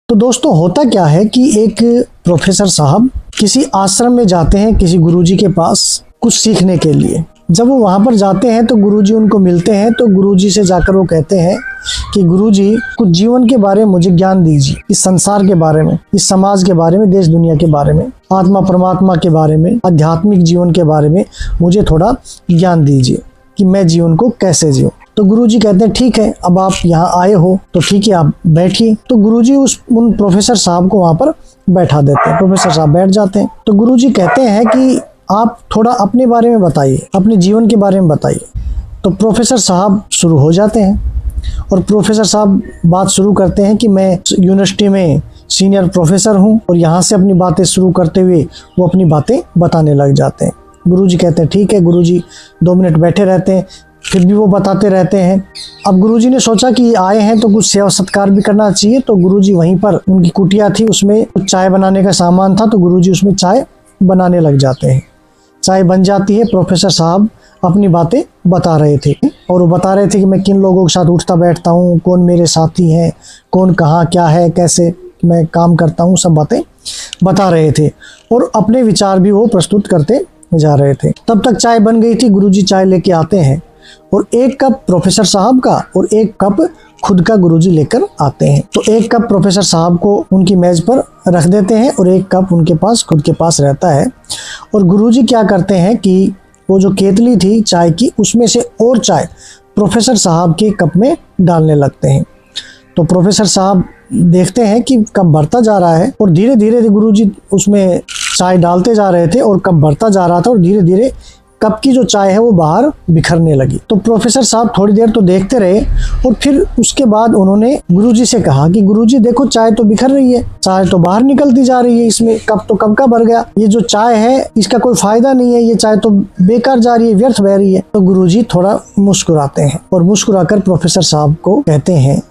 तो दोस्तों होता क्या है कि एक प्रोफेसर साहब किसी आश्रम में जाते हैं किसी गुरुजी के पास कुछ सीखने के लिए। जब वो वहाँ पर जाते हैं तो गुरुजी उनको मिलते हैं, तो गुरुजी से जाकर वो कहते हैं कि गुरुजी कुछ जीवन के बारे में मुझे ज्ञान दीजिए, इस संसार के बारे में, इस समाज के बारे में, देश दुनिया के बारे में, आत्मा परमात्मा के बारे में, आध्यात्मिक जीवन के बारे में मुझे थोड़ा ज्ञान दीजिए कि मैं जीवन को कैसे जीऊँ। तो गुरुजी कहते हैं ठीक है, अब आप यहाँ आए हो तो ठीक है, आप बैठिए। तो गुरुजी उन प्रोफेसर साहब को वहाँ पर बैठा देते हैं। प्रोफेसर साहब बैठ जाते हैं। तो गुरुजी कहते हैं कि आप थोड़ा अपने बारे में बताइए, अपने जीवन के बारे में बताइए। तो प्रोफेसर साहब शुरू हो जाते हैं और प्रोफेसर साहब बात शुरू करते हैं कि मैं यूनिवर्सिटी में सीनियर प्रोफेसर हूँ, और यहाँ से अपनी बातें शुरू करते हुए वो अपनी बातें बताने लग जाते हैं। गुरुजी कहते हैं ठीक है। गुरुजी 2 मिनट बैठे रहते हैं, फिर भी वो बताते रहते हैं। अब गुरुजी ने सोचा कि आए हैं तो कुछ सेवा सत्कार भी करना चाहिए, तो गुरुजी वहीं पर उनकी कुटिया थी, उसमें कुछ चाय बनाने का सामान था, तो गुरुजी उसमें चाय बनाने लग जाते हैं। चाय बन जाती है। प्रोफेसर साहब अपनी बातें बता रहे थे, और वो बता रहे थे कि मैं किन लोगों के साथ उठता बैठता हूँ, कौन मेरे साथी हैं, कौन कहाँ क्या है, कैसे मैं काम करता हूँ, सब बातें बता रहे थे, और अपने विचार भी वो प्रस्तुत करते जा रहे थे। तब तक चाय बन गई थी। गुरुजी चाय लेके आते हैं और 1 कप प्रोफेसर साहब का और 1 कप खुद का गुरुजी लेकर आते हैं। तो 1 कप प्रोफेसर साहब को उनकी मेज पर रख देते हैं और 1 कप उनके पास खुद के पास रहता है। और गुरुजी क्या करते हैं कि वो जो केतली थी चाय की, उसमें से और चाय प्रोफेसर साहब के कप में डालने लगते हैं। तो प्रोफेसर साहब देखते हैं कि कप बढ़ता जा रहा है, और धीरे धीरे गुरुजी उसमें चाय डालते जा रहे थे और कप बढ़ता जा रहा था, और धीरे धीरे कप की जो चाय है वो बाहर बिखरने लगी। तो प्रोफेसर साहब थोड़ी देर तो देखते रहे, और फिर उसके बाद उन्होंने गुरुजी से कहा कि गुरुजी देखो, चाय तो बिखर रही है, चाय तो बाहर निकलती जा रही है, इसमें कप तो कब का भर गया, ये जो चाय है इसका कोई फायदा नहीं है, ये चाय तो बेकार जा रही है, व्यर्थ बह रही है। तो गुरुजी थोड़ा मुस्कुराते हैं और मुस्कुराकर प्रोफेसर साहब को कहते हैं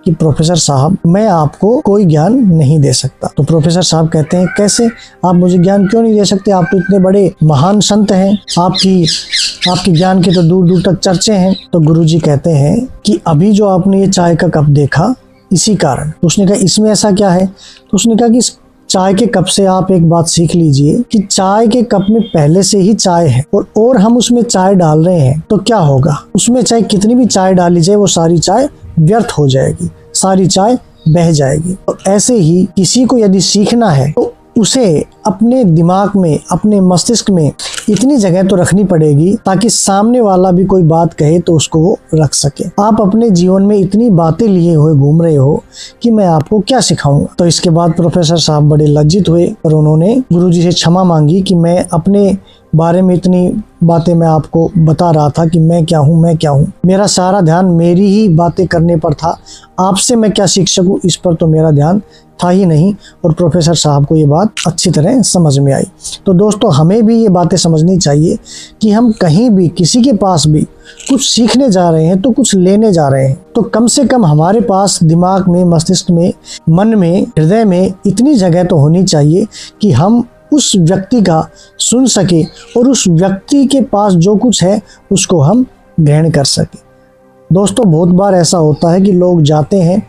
कि प्रोफेसर साहब, मैं आपको कोई ज्ञान नहीं दे सकता। तो प्रोफेसर साहब कहते हैं कैसे, आप मुझे ज्ञान क्यों नहीं दे सकते, आप तो इतने बड़े महान संत हैं, आपकी ज्ञान के तो दूर दूर तक चर्चे हैं। तो गुरुजी कहते हैं कि अभी जो आपने ये चाय का कप देखा, इसी कारण। तो उसने कहा इसमें ऐसा क्या है? तो उसने कहा कि इस चाय के कप से आप एक बात सीख लीजिए कि चाय के कप में पहले से ही चाय है, और हम उसमें चाय डाल रहे हैं, तो क्या होगा, उसमें चाहे कितनी भी चाय डाली जाए वो सारी चाय व्यर्थ हो जाएगी, सारी चाय बह जाएगी। तो ऐसे ही किसी को यदि सीखना है तो उसे अपने दिमाग में, अपने मस्तिष्क में इतनी जगह तो रखनी पड़ेगी ताकि सामने वाला भी कोई बात कहे तो उसको वो रख सके। आप अपने जीवन में इतनी बातें लिए हुए घूम रहे हो कि मैं आपको क्या सिखाऊंगा। तो इसके बाद प्रोफेसर साहब बड़े लज्जित हुए और उन्होंने गुरुजी से क्षमा मांगी कि मैं अपने बारे में इतनी बातें मैं आपको बता रहा था कि मैं क्या हूँ, मेरा सारा ध्यान मेरी ही बातें करने पर था, आपसे मैं क्या सीख सकूँ इस पर तो मेरा ध्यान था ही नहीं। और प्रोफेसर साहब को ये बात अच्छी तरह समझ में आई। तो दोस्तों, हमें भी ये बातें समझनी चाहिए कि हम कहीं भी किसी के पास भी कुछ सीखने जा रहे हैं तो कुछ लेने जा रहे हैं, तो कम से कम हमारे पास दिमाग में, मस्तिष्क में, मन में, हृदय में इतनी जगह तो होनी चाहिए कि हम उस व्यक्ति का सुन सके और उस व्यक्ति के पास जो कुछ है उसको हम ग्रहण कर सके। दोस्तों, बहुत बार ऐसा होता है कि लोग जाते हैं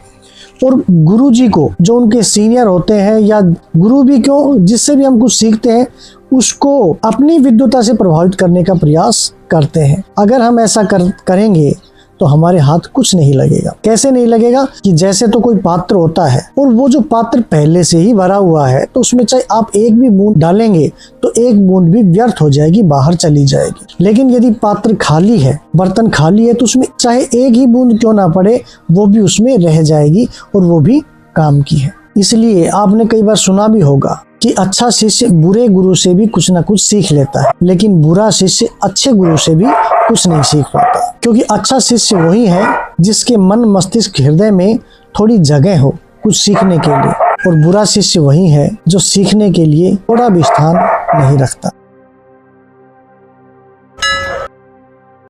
और गुरुजी को, जो उनके सीनियर होते हैं, या गुरु भी क्यों, जिससे भी हम कुछ सीखते हैं, उसको अपनी विद्वता से प्रभावित करने का प्रयास करते हैं। अगर हम ऐसा करेंगे तो हमारे हाथ कुछ नहीं लगेगा। कैसे नहीं लगेगा कि जैसे तो कोई पात्र होता है और वो जो पात्र पहले से ही भरा हुआ है, तो उसमें चाहे आप एक भी बूंद डालेंगे तो एक बूंद भी व्यर्थ हो जाएगी, बाहर चली जाएगी। लेकिन यदि पात्र खाली है, बर्तन खाली है, तो उसमें चाहे एक ही बूंद क्यों ना पड़े, वो भी उसमें रह जाएगी और वो भी काम की है। इसलिए आपने कई बार सुना भी होगा कि अच्छा शिष्य बुरे गुरु से भी कुछ ना कुछ सीख लेता है, लेकिन बुरा शिष्य अच्छे गुरु से भी कुछ नहीं सीख पाता। क्योंकि अच्छा शिष्य वही है जिसके मन, मस्तिष्क, हृदय में थोड़ी जगह हो कुछ सीखने के लिए, और बुरा शिष्य वही है जो सीखने के लिए थोड़ा भी स्थान नहीं रखता।